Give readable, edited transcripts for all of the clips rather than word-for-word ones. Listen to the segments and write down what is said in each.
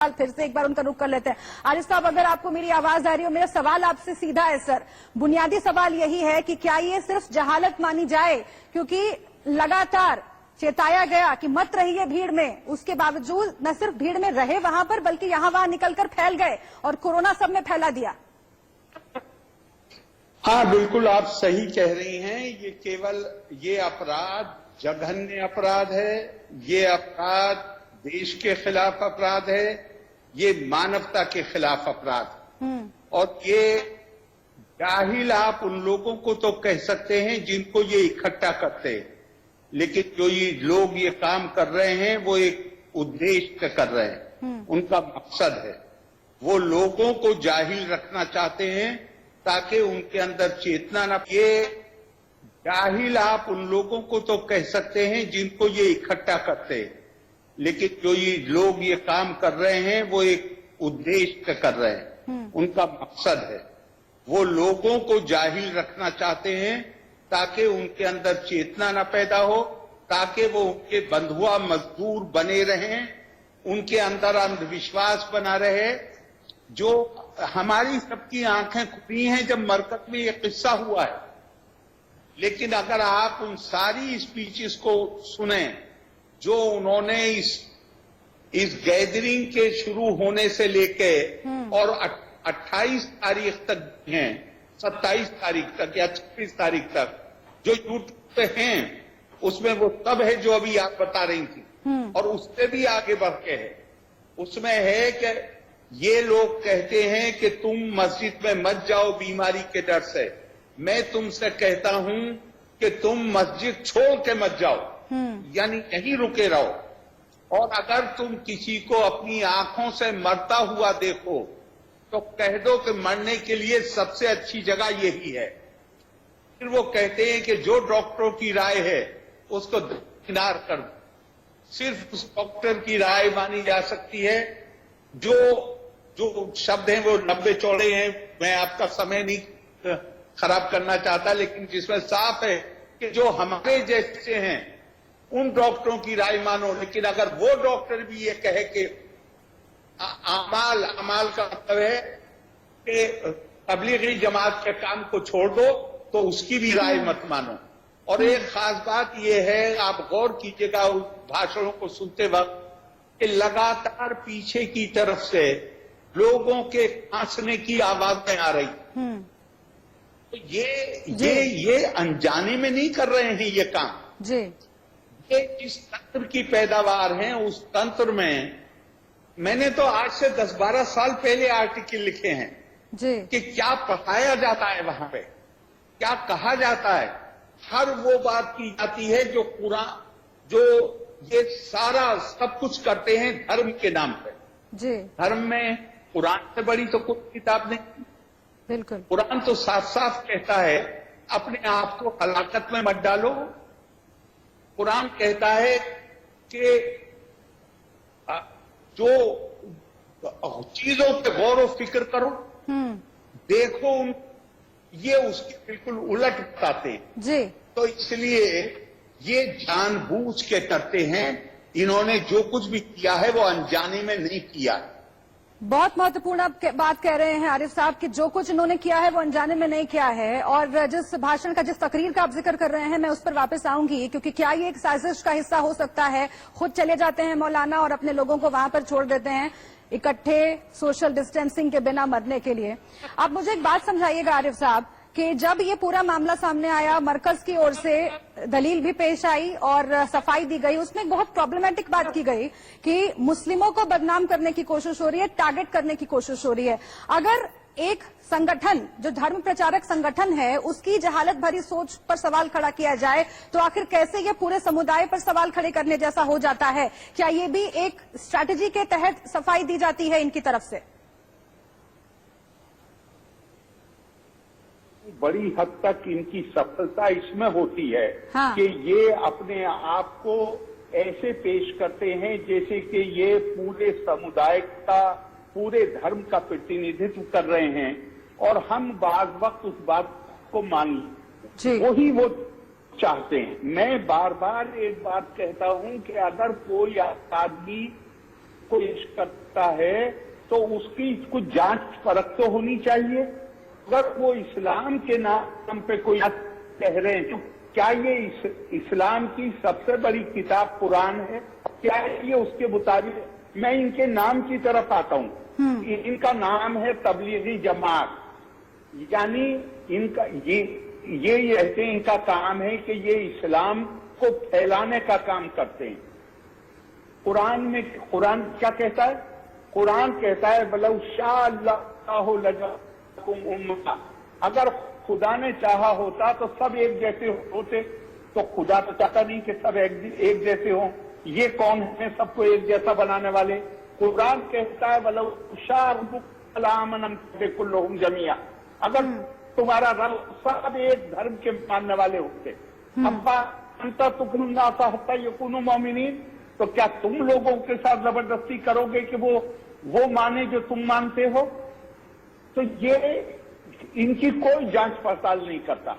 फिर से एक बार उनका रुख कर लेते हैं। आरिफ साहब, अगर आपको मेरी आवाज आ रही हो, मेरा सवाल आपसे सीधा है सर। बुनियादी सवाल यही है कि क्या ये सिर्फ जहालत मानी जाए, क्योंकि लगातार चेताया गया कि मत रहिए भीड़ में, उसके बावजूद न सिर्फ भीड़ में रहे वहां पर, बल्कि यहां वहां निकलकर फैल गए और कोरोना सब में फैला दिया। हाँ, बिल्कुल आप सही कह रही हैं। ये केवल ये अपराध जघन्य अपराध है, ये अपराध देश के खिलाफ अपराध है, ये मानवता के खिलाफ अपराध। और ये जाहिल आप उन लोगों को तो कह सकते हैं जिनको ये इकट्ठा करते हैं, लेकिन जो ये लोग ये काम कर रहे हैं वो एक उद्देश्य से कर रहे हैं, उनका मकसद है। वो लोगों को जाहिल रखना चाहते हैं ताकि उनके अंदर चेतना न। ये जाहिल आप उन लोगों को तो कह सकते हैं जिनको ये इकट्ठा करते हैं, लेकिन जो ये लोग ये काम कर रहे हैं वो एक उद्देश्य से कर रहे हैं, उनका मकसद है। वो लोगों को जाहिल रखना चाहते हैं ताकि उनके अंदर चेतना न पैदा हो, ताकि वो उनके बंधुआ मजदूर बने रहें, उनके अंदर अंधविश्वास बना रहे। जो हमारी सबकी आंखें खुली हैं जब मरकज में ये किस्सा हुआ है, लेकिन अगर आप उन सारी स्पीचेस को सुने जो उन्होंने इस गैदरिंग के शुरू होने से लेके और 28 तारीख तक हैं, 27 तारीख तक या 26 तारीख तक जो यूट्यूब पे हैं, उसमें वो सब है जो अभी आप बता रही थी, और उससे भी आगे बढ़ के है। उसमें है कि ये लोग कहते हैं कि तुम मस्जिद में मत जाओ बीमारी के डर से। मैं तुमसे कहता हूं कि तुम मस्जिद छोड़ के मत जाओ, यानी यहीं रुके रहो। और अगर तुम किसी को अपनी आंखों से मरता हुआ देखो तो कह दो कि मरने के लिए सबसे अच्छी जगह यही है। फिर वो कहते हैं कि जो डॉक्टरों की राय है उसको दरकिनार कर दो। सिर्फ उस डॉक्टर की राय मानी जा सकती है जो शब्द हैं वो लंबे चौड़े हैं, मैं आपका समय नहीं खराब करना चाहता, लेकिन जिसमें साफ है कि जो हमारे जैसे हैं उन डॉक्टरों की राय मानो। लेकिन अगर वो डॉक्टर भी ये कहे कि अमाल का मतलब है कि तबलीगी जमात के काम को छोड़ दो, तो उसकी भी राय मत मानो। और एक खास बात यह है, आप गौर कीजिएगा उस भाषणों को सुनते वक्त, कि लगातार पीछे की तरफ से लोगों के खांसने की आवाजें आ रही। तो ये अनजाने में नहीं कर रहे हैं ये काम जी। ये जिस तंत्र की पैदावार है उस तंत्र में मैंने तो आज से 10-12 साल पहले आर्टिकल लिखे हैं जी, कि क्या पढ़ाया जाता है वहां पे, क्या कहा जाता है। हर वो बात की जाती है जो जो ये सारा सब कुछ करते हैं धर्म के नाम पे जी। धर्म में कुरान से बड़ी तो कोई किताब नहीं। बिल्कुल, कुरान तो साफ साफ कहता है अपने आप को हलाकत में मत डालो। कुरान कहता है कि जो चीजों पे गौर व फिक्र करो, देखो, ये उसकी बिल्कुल उलट बताते हैं जी। तो इसलिए ये जानबूझ के करते हैं। इन्होंने जो कुछ भी किया है वो अनजाने में नहीं किया। बहुत महत्वपूर्ण आप बात कह रहे हैं आरिफ साहब कि जो कुछ इन्होंने किया है वो अनजाने में नहीं किया है। और जिस भाषण का, जिस तकरीर का आप जिक्र कर रहे हैं, मैं उस पर वापस आऊंगी, क्योंकि क्या ये एक साजिश का हिस्सा हो सकता है। खुद चले जाते हैं मौलाना और अपने लोगों को वहां पर छोड़ देते हैं इकट्ठे सोशल डिस्टेंसिंग के बिना मरने के लिए। आप मुझे एक बात समझाइएगा आरिफ साहब कि जब ये पूरा मामला सामने आया, मरकज की ओर से दलील भी पेश आई और सफाई दी गई, उसमें एक बहुत प्रॉब्लमेटिक बात की गई कि मुस्लिमों को बदनाम करने की कोशिश हो रही है, टारगेट करने की कोशिश हो रही है। अगर एक संगठन जो धर्म प्रचारक संगठन है उसकी जहालत भरी सोच पर सवाल खड़ा किया जाए, तो आखिर कैसे ये पूरे समुदाय पर सवाल खड़े करने जैसा हो जाता है? क्या ये भी एक स्ट्रैटेजी के तहत सफाई दी जाती है इनकी तरफ से? बड़ी हद तक इनकी सफलता इसमें होती है कि ये अपने आप को ऐसे पेश करते हैं जैसे कि ये पूरे समुदाय का, पूरे धर्म का प्रतिनिधित्व कर रहे हैं, और हम बार वक्त उस बात को मान वही वो चाहते हैं। मैं बार बार एक बात कहता हूं कि अगर कोई आदमी पेश करता है तो उसकी कुछ जांच परख तो होनी चाहिए। अगर वो इस्लाम के नाम पे कोई बात कह रहे हैं, तो क्या ये इस्लाम की सबसे बड़ी किताब कुरान है? क्या ये उसके मुताबिक? मैं इनके नाम की तरफ आता हूँ। इनका नाम है तबलीगी जमात, यानी इनका ये कहते हैं, इनका काम है कि ये इस्लाम को फैलाने का काम करते हैं। कुरान क्या कहता है? कुरान कहता है बलौ शाअल्लाहु लजअकुम उम्मा, अगर खुदा ने चाहा होता तो सब एक जैसे होते। तो खुदा तो चाहता नहीं कि सब एक जैसे हों। ये कौन है सबको एक जैसा बनाने वाले? कुरान कहता है वलौ शाअल्लाहुम जमिया, अगर तुम्हारा रब सब एक धर्म के मानने वाले होते। अब्बा अंता तुकुन्ना हत्ता यकुनु मोमिनीन, तो क्या तुम लोगों के साथ जबरदस्ती करोगे कि वो माने जो तुम मानते हो? तो ये इनकी कोई जांच पड़ताल नहीं करता।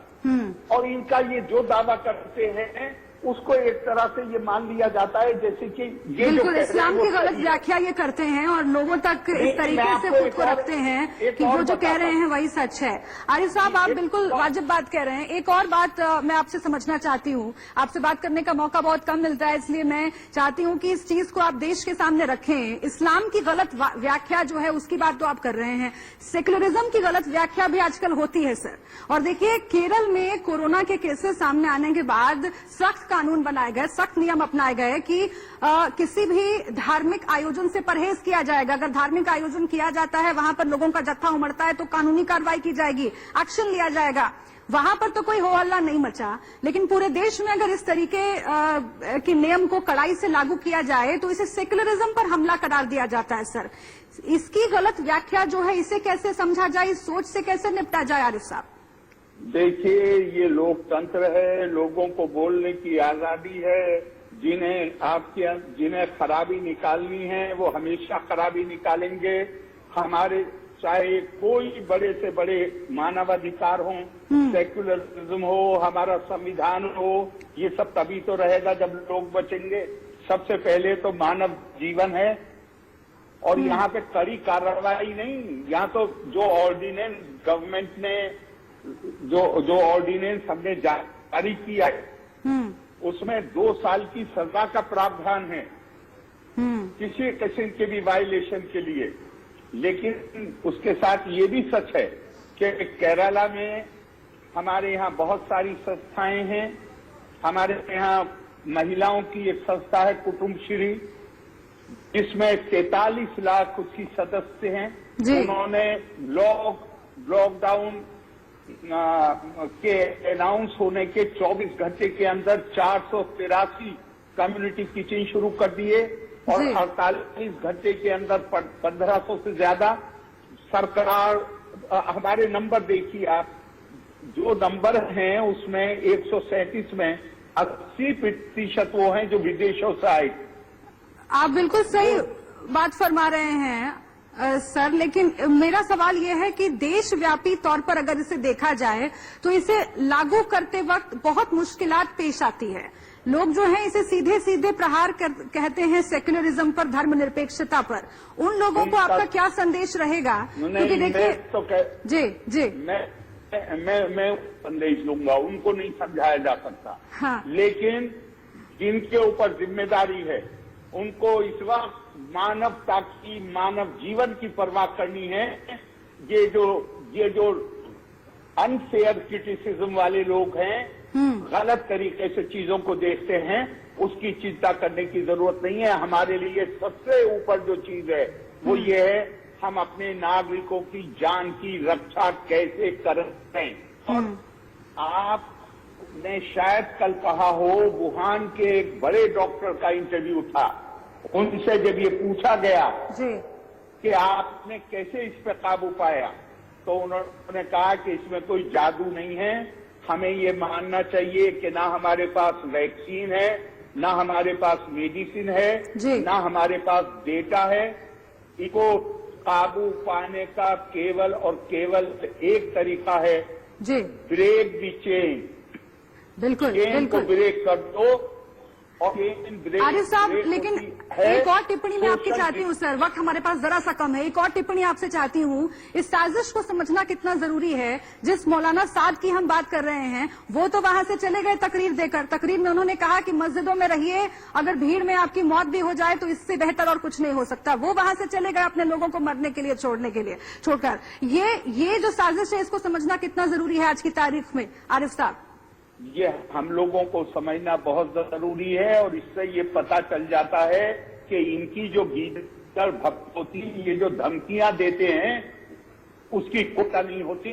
और इनका ये जो दावा करते हैं उसको एक तरह से ये मान लिया जाता है जैसे कि ये बिल्कुल इस्लाम की गलत व्याख्या ये करते हैं और लोगों तक इस तरीके से खुद को रखते हैं कि वो जो कह रहे हैं वही सच है। आरिफ साहब, आप बिल्कुल वाजिब बात कह रहे हैं। एक और बात मैं आपसे समझना चाहती हूँ। आपसे बात करने का मौका बहुत कम मिलता है, इसलिए मैं चाहती हूँ कि इस चीज को आप देश के सामने रखें। इस्लाम की गलत व्याख्या जो है उसकी बात तो आप कर रहे हैं, सेक्युलरिज्म की गलत व्याख्या भी आजकल होती है सर। और देखिए, केरल में कोरोना के केसेस सामने आने के बाद सख्त कानून बनाए गए, सख्त नियम अपनाए गए कि किसी भी धार्मिक आयोजन से परहेज किया जाएगा। अगर धार्मिक आयोजन किया जाता है, वहां पर लोगों का जत्था उमड़ता है तो कानूनी कार्रवाई की जाएगी, एक्शन लिया जाएगा। वहां पर तो कोई हो हल्ला नहीं मचा, लेकिन पूरे देश में अगर इस तरीके के नियम को कड़ाई से लागू किया जाए तो इसे सेक्युलरिज्म पर हमला करार दिया जाता है सर। इसकी गलत व्याख्या जो है, इसे कैसे समझा जाए, इस सोच से कैसे निपटा जाए आरिफ साहब? देखिए, ये लोकतंत्र है, लोगों को बोलने की आजादी है। जिन्हें खराबी निकालनी है वो हमेशा खराबी निकालेंगे। हमारे चाहे कोई बड़े से बड़े मानवाधिकार हो, सेक्युलरिज्म हो, हमारा संविधान हो, ये सब तभी तो रहेगा जब लोग बचेंगे। सबसे पहले तो मानव जीवन है, और यहाँ पे कड़ी कार्रवाई नहीं। यहाँ तो जो ऑर्डिनेंस गवर्नमेंट ने जो ऑर्डिनेंस हमने जारी किया है उसमें 2 साल की सजा का प्रावधान है किसी किस्म के भी वायलेशन के लिए। लेकिन उसके साथ ये भी सच है कि केरला में हमारे यहाँ बहुत सारी संस्थाएं हैं। हमारे यहाँ महिलाओं की एक संस्था है कुटुंबश्री, जिसमें 43 लाख उसकी सदस्य हैं। उन्होंने लॉकडाउन के अनाउंस होने के 24 घंटे के अंदर 483 कम्युनिटी किचन शुरू कर दिए और 48 घंटे के अंदर 1500 से ज्यादा सरकार। हमारे नंबर देखिए आप, जो नंबर हैं उसमें 137 में 80% वो हैं जो विदेशों से आए। आप बिल्कुल सही बात फरमा रहे हैं सर, लेकिन मेरा सवाल यह है कि देशव्यापी तौर पर अगर इसे देखा जाए तो इसे लागू करते वक्त बहुत मुश्किलात पेश आती है। लोग जो हैं इसे सीधे सीधे प्रहार कहते हैं सेक्युलरिज्म पर, धर्मनिरपेक्षता पर। उन लोगों को आपका क्या संदेश रहेगा? क्योंकि देखिए तो जी मैं संदेश दूंगा, उनको नहीं समझाया जा सकता। हाँ। लेकिन जिनके ऊपर जिम्मेदारी है उनको इस वक्त मानवता की, मानव जीवन की परवाह करनी है। ये जो अनफेयर क्रिटिसिज्म वाले लोग हैं, गलत तरीके से चीजों को देखते हैं, उसकी चिंता करने की जरूरत नहीं है। हमारे लिए सबसे ऊपर जो चीज है वो ये है, हम अपने नागरिकों की जान की रक्षा कैसे करें। और आपने शायद कल कहा हो, वुहान के एक बड़े डॉक्टर का इंटरव्यू था, उनसे जब ये पूछा गया कि आपने कैसे इस पर काबू पाया, तो उन्होंने कहा कि इसमें कोई जादू नहीं है। हमें ये मानना चाहिए कि ना हमारे पास वैक्सीन है, ना हमारे पास मेडिसिन है, ना हमारे पास डेटा है। इनको काबू पाने का केवल और केवल एक तरीका है, ब्रेक दी चेन। बिल्कुल, चेन को ब्रेक कर दो और आरिफ साहब, लेकिन एक और टिप्पणी मैं आपकी चाहती हूँ सर, वक्त हमारे पास जरा सा कम है। एक और टिप्पणी आपसे चाहती हूँ, इस साजिश को समझना कितना जरूरी है। जिस मौलाना साद की हम बात कर रहे हैं, वो तो वहां से चले गए तकरीर देकर। तकरीर में उन्होंने कहा कि मस्जिदों में रहिए, अगर भीड़ में आपकी मौत भी हो जाए तो इससे बेहतर और कुछ नहीं हो सकता। वो वहां से चले गए अपने लोगों को मरने के लिए छोड़कर। ये जो साजिश है, इसको समझना कितना जरूरी है आज की तारीख में आरिफ साहब? ये हम लोगों को समझना बहुत जरूरी है और इससे ये पता चल जाता है कि इनकी जो गीदड़ भक्त होती, ये जो धमकियां देते हैं, उसकी कोटा नहीं होती।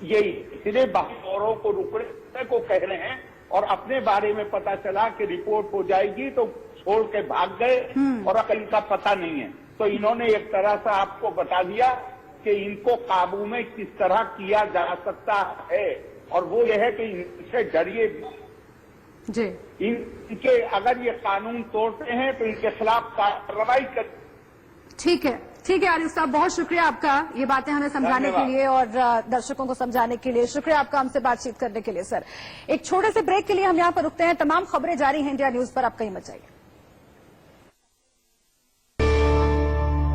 ये इतने औरों को रुकने को कह रहे हैं और अपने बारे में पता चला कि रिपोर्ट हो जाएगी तो छोड़ के भाग गए और कहीं का पता नहीं है। तो इन्होंने एक तरह से आपको बता दिया कि इनको काबू में किस तरह किया जा सकता है, और वो यह है कि इनसे डरिए जी। इनके अगर ये कानून तोड़ते हैं तो इनके खिलाफ कार्रवाई कर। ठीक है आरिफ साहब, बहुत शुक्रिया आपका ये बातें हमें समझाने के लिए और दर्शकों को समझाने के लिए। शुक्रिया आपका हमसे बातचीत करने के लिए सर। एक छोटे से ब्रेक के लिए हम यहाँ पर रुकते हैं। तमाम खबरें जारी हैं इंडिया न्यूज पर, आप कहीं मत जाइए।